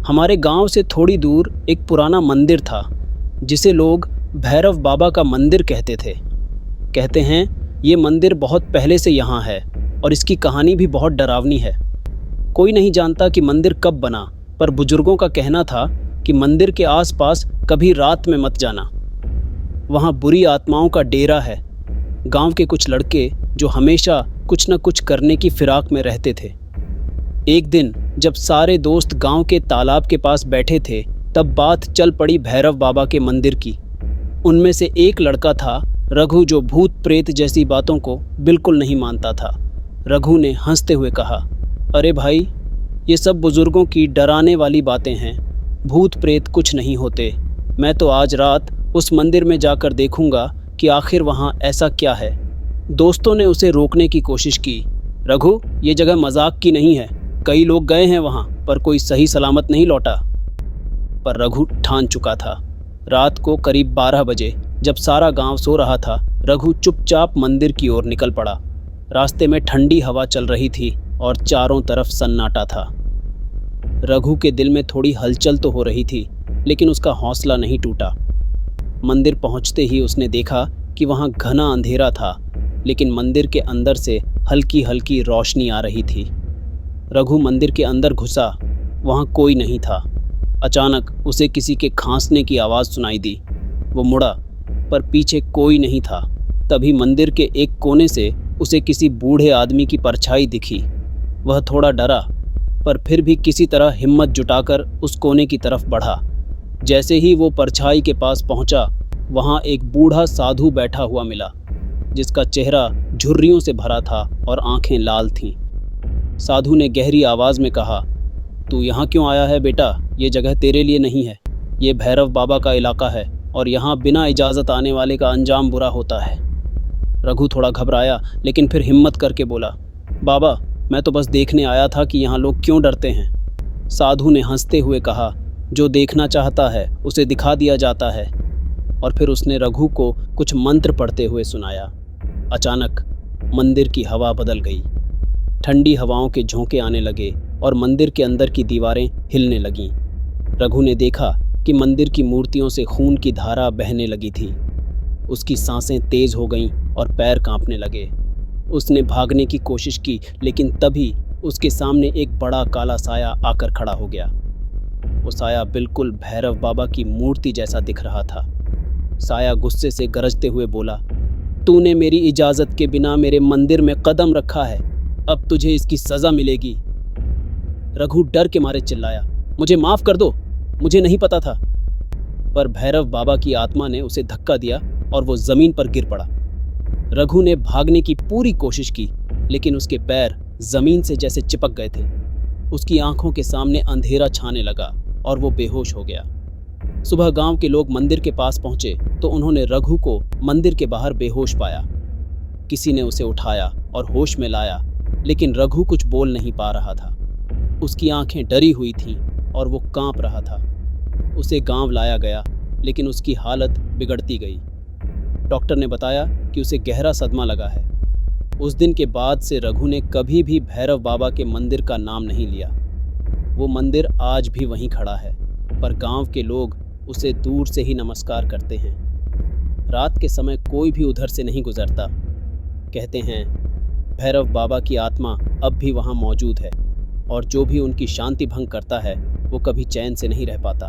हमारे गांव से थोड़ी दूर एक पुराना मंदिर था जिसे लोग भैरव बाबा का मंदिर कहते थे। कहते हैं ये मंदिर बहुत पहले से यहाँ है और इसकी कहानी भी बहुत डरावनी है। कोई नहीं जानता कि मंदिर कब बना, पर बुजुर्गों का कहना था कि मंदिर के आसपास कभी रात में मत जाना। वहाँ बुरी आत्माओं का डेरा है। गांव के कुछ लड़के जो हमेशा कुछ न कुछ करने की फिराक में रहते थे। एक दिन जब सारे दोस्त गांव के तालाब के पास बैठे थे, तब बात चल पड़ी भैरव बाबा के मंदिर की। उनमें से एक लड़का था रघु, जो भूत प्रेत जैसी बातों को बिल्कुल नहीं मानता था। रघु ने हंसते हुए कहा, अरे भाई, ये सब बुजुर्गों की डराने वाली बातें हैं। भूत प्रेत कुछ नहीं होते। मैं तो आज रात उस मंदिर में जाकर देखूंगा कि आखिर वहाँ ऐसा क्या है। दोस्तों ने उसे रोकने की कोशिश की। रघु, ये जगह मजाक की नहीं है। कई लोग गए हैं वहाँ, पर कोई सही सलामत नहीं लौटा। पर रघु ठान चुका था। रात को करीब 12 बजे जब सारा गांव सो रहा था, रघु चुपचाप मंदिर की ओर निकल पड़ा। रास्ते में ठंडी हवा चल रही थी और चारों तरफ सन्नाटा था। रघु के दिल में थोड़ी हलचल तो हो रही थी, लेकिन उसका हौसला नहीं टूटा। मंदिर पहुंचते ही उसने देखा कि वहां घना अंधेरा था, लेकिन मंदिर के अंदर से हल्की हल्की रोशनी आ रही थी। रघु मंदिर के अंदर घुसा। वहां कोई नहीं था। अचानक उसे किसी के खांसने की आवाज़ सुनाई दी। वो मुड़ा, पर पीछे कोई नहीं था। तभी मंदिर के एक कोने से उसे किसी बूढ़े आदमी की परछाई दिखी। वह थोड़ा डरा, पर फिर भी किसी तरह हिम्मत जुटाकर उस कोने की तरफ बढ़ा। जैसे ही वो परछाई के पास पहुंचा, वहां एक बूढ़ा साधु बैठा हुआ मिला, जिसका चेहरा झुर्रियों से भरा था और आंखें लाल थीं। साधु ने गहरी आवाज़ में कहा, तू यहाँ क्यों आया है बेटा? ये जगह तेरे लिए नहीं है। ये भैरव बाबा का इलाका है और यहाँ बिना इजाज़त आने वाले का अंजाम बुरा होता है। रघु थोड़ा घबराया, लेकिन फिर हिम्मत करके बोला, बाबा, मैं तो बस देखने आया था कि यहाँ लोग क्यों डरते हैं। साधु ने हंसते हुए कहा, जो देखना चाहता है उसे दिखा दिया जाता है। और फिर उसने रघु को कुछ मंत्र पढ़ते हुए सुनाया। अचानक मंदिर की हवा बदल गई। ठंडी हवाओं के झोंके आने लगे और मंदिर के अंदर की दीवारें हिलने लगीं। रघु ने देखा कि मंदिर की मूर्तियों से खून की धारा बहने लगी थी। उसकी सांसें तेज हो गईं और पैर कांपने लगे। उसने भागने की कोशिश की, लेकिन तभी उसके सामने एक बड़ा काला साया आकर खड़ा हो गया। वो साया बिल्कुल भैरव बाबा की मूर्ति जैसा दिख रहा था। साया गुस्से से गरजते हुए बोला, तूने मेरी इजाज़त के बिना मेरे मंदिर में कदम रखा है, अब तुझे इसकी सज़ा मिलेगी। रघु डर के मारे चिल्लाया, मुझे माफ़ कर दो, मुझे नहीं पता था। पर भैरव बाबा की आत्मा ने उसे धक्का दिया और वो ज़मीन पर गिर पड़ा। रघु ने भागने की पूरी कोशिश की, लेकिन उसके पैर ज़मीन से जैसे चिपक गए थे। उसकी आंखों के सामने अंधेरा छाने लगा और वो बेहोश हो गया। सुबह गांव के लोग मंदिर के पास पहुंचे तो उन्होंने रघु को मंदिर के बाहर बेहोश पाया। किसी ने उसे उठाया और होश में लाया, लेकिन रघु कुछ बोल नहीं पा रहा था। उसकी आंखें डरी हुई थीं और वो कांप रहा था। उसे गांव लाया गया, लेकिन उसकी हालत बिगड़ती गई। डॉक्टर ने बताया कि उसे गहरा सदमा लगा है। उस दिन के बाद से रघु ने कभी भी भैरव बाबा के मंदिर का नाम नहीं लिया। वो मंदिर आज भी वहीं खड़ा है, पर गांव के लोग उसे दूर से ही नमस्कार करते हैं। रात के समय कोई भी उधर से नहीं गुजरता। कहते हैं भैरव बाबा की आत्मा अब भी वहाँ मौजूद है और जो भी उनकी शांति भंग करता है वो कभी चैन से नहीं रह पाता।